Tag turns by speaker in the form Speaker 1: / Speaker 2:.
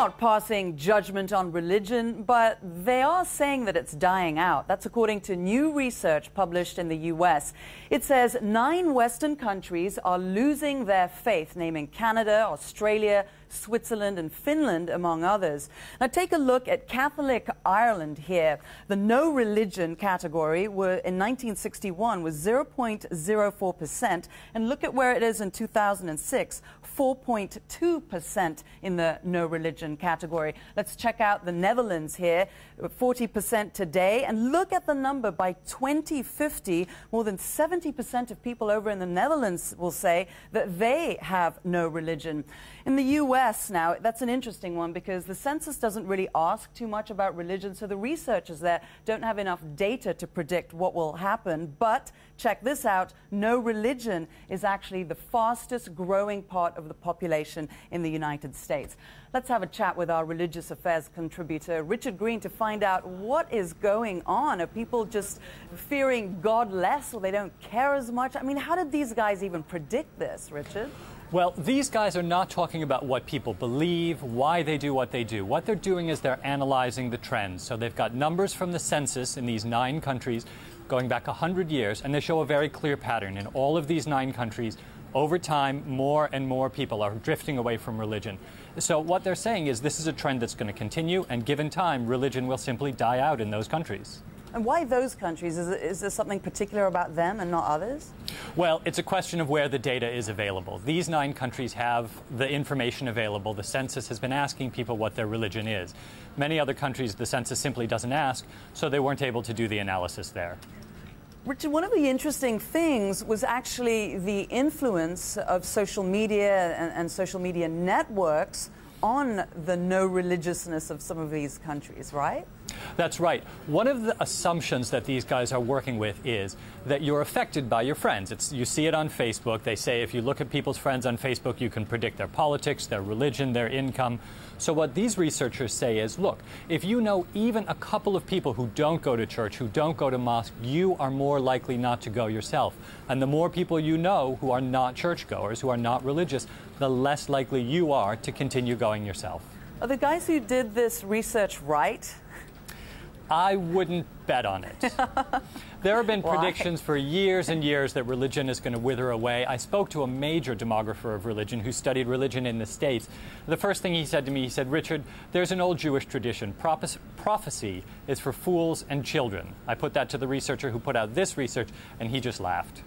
Speaker 1: not passing judgment on religion, but they are saying that it's dying out. That's according to new research published in the U.S. It says 9 Western countries are losing their faith, naming Canada, Australia, Switzerland and Finland, among others. Now take a look at Catholic Ireland here. The no religion category in 1961 was 0.04%, and look at where it is in 2006, 4.2% in the no religion category. Let's check out the Netherlands here, 40% today, and look at the number by 2050. More than 70% of people over in the Netherlands will say that they have no religion. In the U.S. now, that's an interesting one because the census doesn't really ask too much about religion, so the researchers there don't have enough data to predict what will happen. But check this out, no religion is actually the fastest growing part of the population in the United States. Let's have a chat with our religious affairs contributor, Richard Greene, to find out what is going on. Are people just fearing God less, or they don't care as much? I mean, how did these guys even predict this, Richard?
Speaker 2: Well, these guys are not talking about what people believe, why they do what they do. What they're doing is they're analyzing the trends. So they've got numbers from the census in these 9 countries going back 100 years, and they show a very clear pattern. In all of these 9 countries, over time, more and more people are drifting away from religion. So what they're saying is this is a trend that's going to continue, and given time, religion will simply die out in those countries.
Speaker 1: And why those countries? Is there something particular about them and not others?
Speaker 2: Well, it's a question of where the data is available. These 9 countries have the information available. The census has been asking people what their religion is. Many other countries, the census simply doesn't ask, so they weren't able to do the analysis there.
Speaker 1: Richard, one of the interesting things was actually the influence of social media and social media networks on the no religiousness of some of these countries, right?
Speaker 2: That's right. One of the assumptions that these guys are working with is that you're affected by your friends. You see it on Facebook. They say if you look at people's friends on Facebook, you can predict their politics, their religion, their income. So what these researchers say is, look, if you know even a couple of people who don't go to church, who don't go to mosque, you are more likely not to go yourself. And the more people you know who are not churchgoers, who are not religious, the less likely you are to continue going yourself.
Speaker 1: Are the guys who did this research right?
Speaker 2: I wouldn't bet on it. There have been predictions for years and years that religion is going to wither away. I spoke to a major demographer of religion who studied religion in the States. The first thing he said to me, he said, Richard, there's an old Jewish tradition. Prophecy is for fools and children. I put that to the researcher who put out this research, and he just laughed.